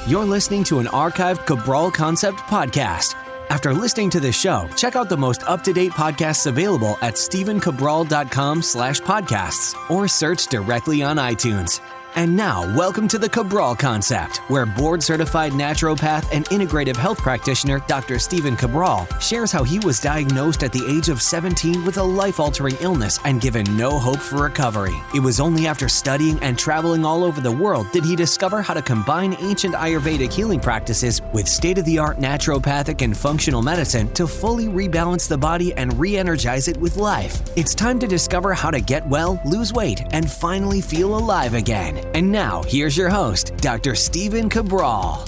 You're listening to an archived Cabral Concept podcast. After listening to this show, check out the most up-to-date podcasts available at stephencabral.com/podcasts or search directly on iTunes. And now, welcome to the Cabral Concept, where board-certified naturopath and integrative health practitioner Dr. Stephen Cabral shares how he was diagnosed at the age of 17 with a life-altering illness and given no hope for recovery. It was only after studying and traveling all over the world did he discover how to combine ancient Ayurvedic healing practices with state-of-the-art naturopathic and functional medicine to fully rebalance the body and re-energize it with life. It's time to discover how to get well, lose weight, and finally feel alive again. And now, here's your host, Dr. Stephen Cabral.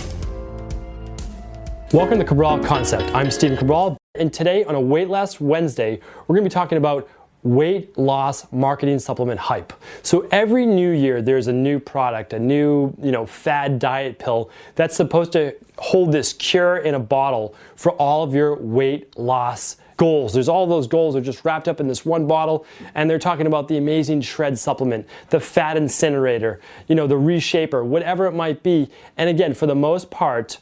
Welcome to Cabral Concept. I'm Stephen Cabral, and today on a Weight Loss Wednesday, we're going to be talking about weight loss marketing supplement hype. So every new year, there's a new product, a new, fad diet pill that's supposed to hold this cure in a bottle for all of your weight loss goals. There's all those goals are just wrapped up in this one bottle, and they're talking about the amazing shred supplement, the fat incinerator, the reshaper, whatever it might be. And again, for the most part,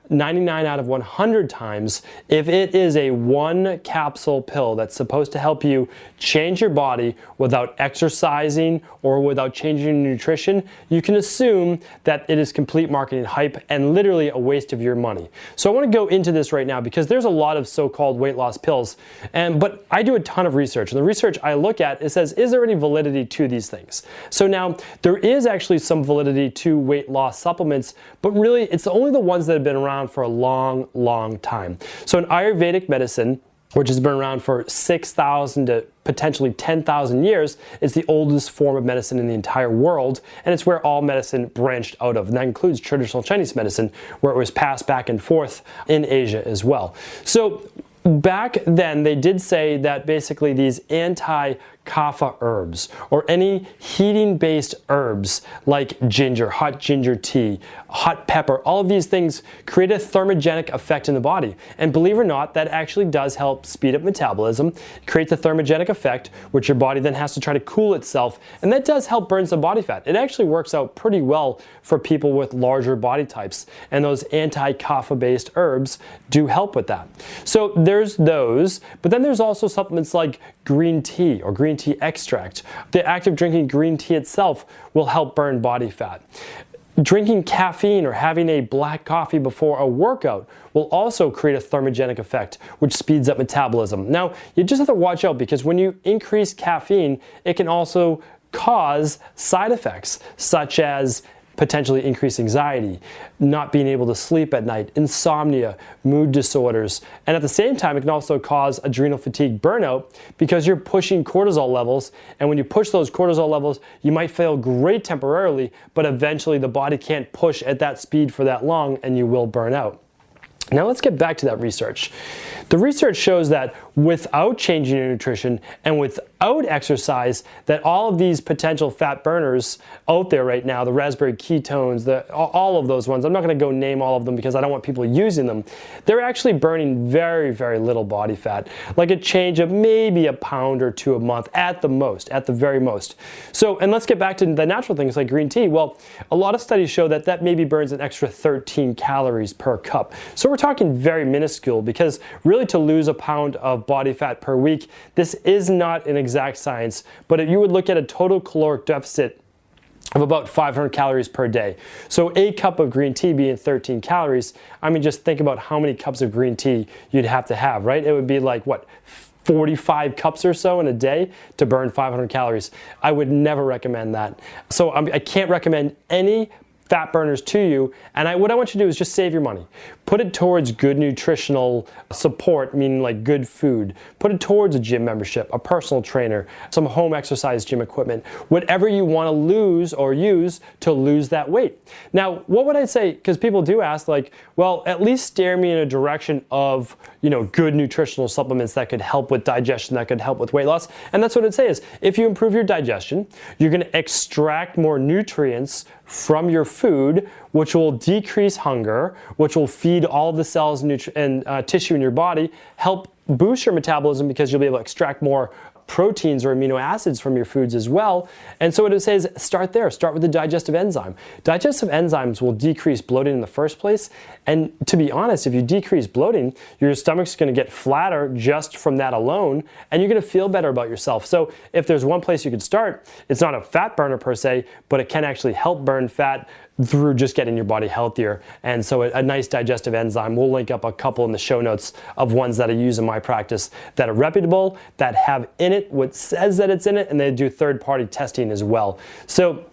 99 out of 100 times, if it is a one capsule pill that's supposed to help you change your body without exercising or without changing your nutrition, you can assume that it is complete marketing hype and literally a waste of your money. So I want to go into this right now because there's a lot of so-called weight loss pills, but I do a ton of research, and the research I look at, it says, is there any validity to these things? So now, there is actually some validity to weight loss supplements, but really it's only the ones that have been around for a long, long time. So in Ayurvedic medicine, which has been around for 6,000 to potentially 10,000 years, it's the oldest form of medicine in the entire world, and it's where all medicine branched out of. And that includes traditional Chinese medicine, where it was passed back and forth in Asia as well. So back then, they did say that basically these anti-kapha herbs, or any heating-based herbs like ginger, hot ginger tea, hot pepper, all of these things create a thermogenic effect in the body. And believe it or not, that actually does help speed up metabolism, create the thermogenic effect, which your body then has to try to cool itself, and that does help burn some body fat. It actually works out pretty well for people with larger body types, and those anti-kapha-based herbs do help with that. So there's those, but then there's also supplements like green tea or green tea extract. The act of drinking green tea itself will help burn body fat. Drinking caffeine or having a black coffee before a workout will also create a thermogenic effect, which speeds up metabolism. Now, you just have to watch out because when you increase caffeine, it can also cause side effects such as potentially increased anxiety, not being able to sleep at night, insomnia, mood disorders, and at the same time it can also cause adrenal fatigue burnout because you're pushing cortisol levels, and when you push those cortisol levels, you might feel great temporarily, but eventually the body can't push at that speed for that long and you will burn out. Now let's get back to that research. The research shows that without changing your nutrition and without exercise, that all of these potential fat burners out there right now, the raspberry ketones, all of those ones, I'm not going to go name all of them because I don't want people using them, they're actually burning very, very little body fat, like a change of maybe a pound or two a month at the most, at the very most. So, and let's get back to the natural things like green tea. Well, a lot of studies show that that maybe burns an extra 13 calories per cup. So we're talking very minuscule because really to lose a pound of body fat per week, this is not an exact science, but if you would look at a total caloric deficit of about 500 calories per day. So a cup of green tea being 13 calories, I mean, just think about how many cups of green tea you'd have to have, right? It would be like, what, 45 cups or so in a day to burn 500 calories. I would never recommend that. So I can't recommend any fat burners to you, and what I want you to do is just save your money. Put it towards good nutritional support, meaning like good food. Put it towards a gym membership, a personal trainer, some home exercise gym equipment, whatever you want to lose or use to lose that weight. Now, what would I say, because people do ask like, well, at least steer me in a direction of, good nutritional supplements that could help with digestion, that could help with weight loss. And that's what I'd say is, if you improve your digestion, you're going to extract more nutrients from your food, which will decrease hunger, which will feed all the cells and tissue in your body, help boost your metabolism because you'll be able to extract more proteins or amino acids from your foods as well. And so what it says, start there. Start with the digestive enzyme. Digestive enzymes will decrease bloating in the first place. And to be honest, if you decrease bloating, your stomach's going to get flatter just from that alone, and you're going to feel better about yourself. So if there's one place you could start, it's not a fat burner per se, but it can actually help burn fat through just getting your body healthier. And so a nice digestive enzyme, we'll link up a couple in the show notes of ones that I use in my practice that are reputable, that have in it what says that it's in it, and they do third-party testing as well. So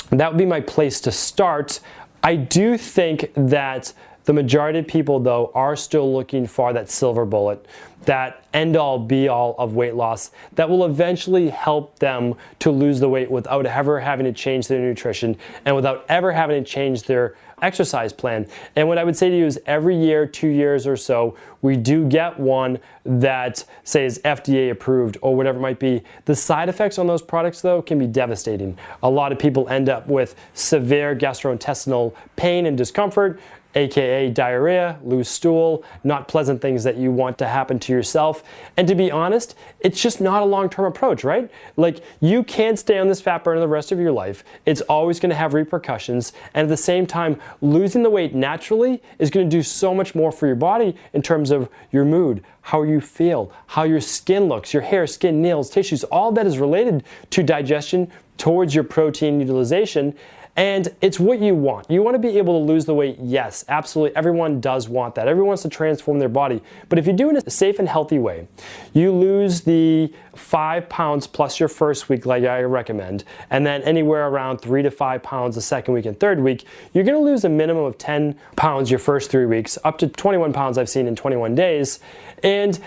that would be my place to start. I do think that the majority of people, though, are still looking for that silver bullet, that end-all, be-all of weight loss that will eventually help them to lose the weight without ever having to change their nutrition and without ever having to change their exercise plan. And what I would say to you is every year, 2 years or so, we do get one that says FDA approved or whatever it might be. The side effects on those products, though, can be devastating. A lot of people end up with severe gastrointestinal pain and discomfort, aka diarrhea, loose stool, not pleasant things that you want to happen to yourself. And to be honest, it's just not a long-term approach, right? Like, you can't stay on this fat burner the rest of your life. It's always going to have repercussions. And at the same time, losing the weight naturally is going to do so much more for your body in terms of your mood, how you feel, how your skin looks, your hair, skin, nails, tissues, all that is related to digestion towards your protein utilization. And it's what you want. You want to be able to lose the weight, yes, absolutely. Everyone does want that. Everyone wants to transform their body. But if you do it in a safe and healthy way, you lose the 5 pounds plus your first week, like I recommend, and then anywhere around 3 to 5 pounds the second week and third week, you're going to lose a minimum of 10 pounds your first 3 weeks, up to 21 pounds I've seen in 21 days. And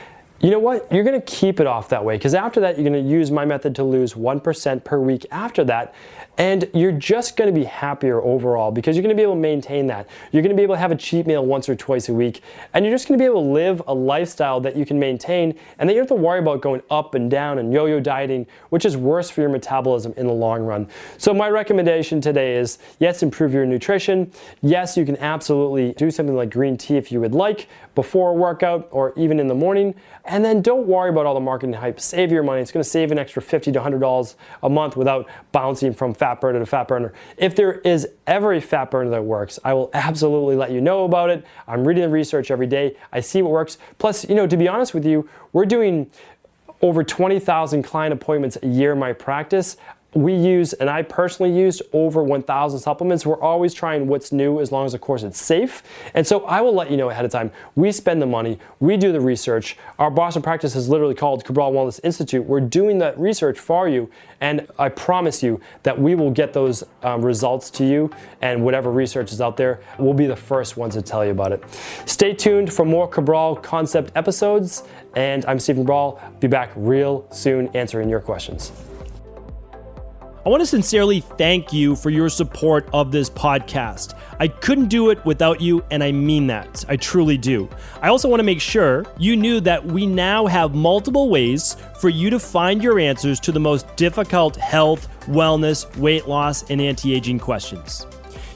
you know what? You're going to keep it off that way, because after that, you're going to use my method to lose 1% per week after that. And you're just going to be happier overall, because you're going to be able to maintain that. You're going to be able to have a cheat meal once or twice a week. And you're just going to be able to live a lifestyle that you can maintain and that you don't have to worry about going up and down and yo-yo dieting, which is worse for your metabolism in the long run. So my recommendation today is, yes, improve your nutrition. Yes, you can absolutely do something like green tea if you would like before a workout or even in the morning. And then don't worry about all the marketing hype. Save your money. It's going to save an extra $50 to $100 a month without bouncing from fat burner to fat burner. If there is ever a fat burner that works, I will absolutely let you know about it. I'm reading the research every day. I see what works. Plus, to be honest with you, we're doing over 20,000 client appointments a year in my practice. We use, and I personally used, over 1,000 supplements. We're always trying what's new, as long as, of course, it's safe. And so I will let you know ahead of time. We spend the money. We do the research. Our Boston practice is literally called Cabral Wellness Institute. We're doing that research for you, and I promise you that we will get those results to you, and whatever research is out there, we'll be the first ones to tell you about it. Stay tuned for more Cabral Concept episodes, and I'm Stephen Cabral. Be back real soon answering your questions. I want to sincerely thank you for your support of this podcast. I couldn't do it without you, and I mean that. I truly do. I also want to make sure you knew that we now have multiple ways for you to find your answers to the most difficult health, wellness, weight loss, and anti-aging questions.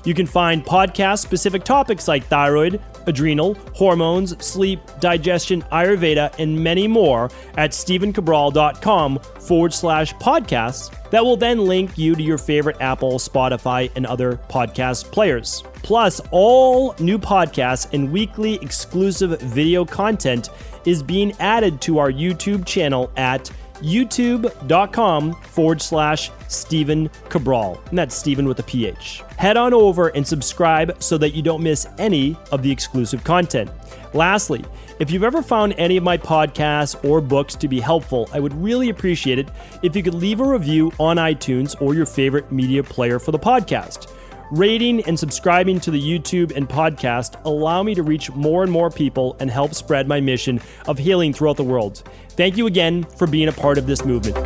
You can find podcast-specific topics like thyroid, adrenal, hormones, sleep, digestion, Ayurveda, and many more at stephencabral.com/podcasts that will then link you to your favorite Apple, Spotify, and other podcast players. Plus, all new podcasts and weekly exclusive video content is being added to our YouTube channel at youtube.com/Stephen Cabral. And that's Stephen with a PH. Head on over and subscribe so that you don't miss any of the exclusive content. Lastly, if you've ever found any of my podcasts or books to be helpful, I would really appreciate it if you could leave a review on iTunes or your favorite media player for the podcast. Rating and subscribing to the YouTube and podcast allow me to reach more and more people and help spread my mission of healing throughout the world. Thank you again for being a part of this movement.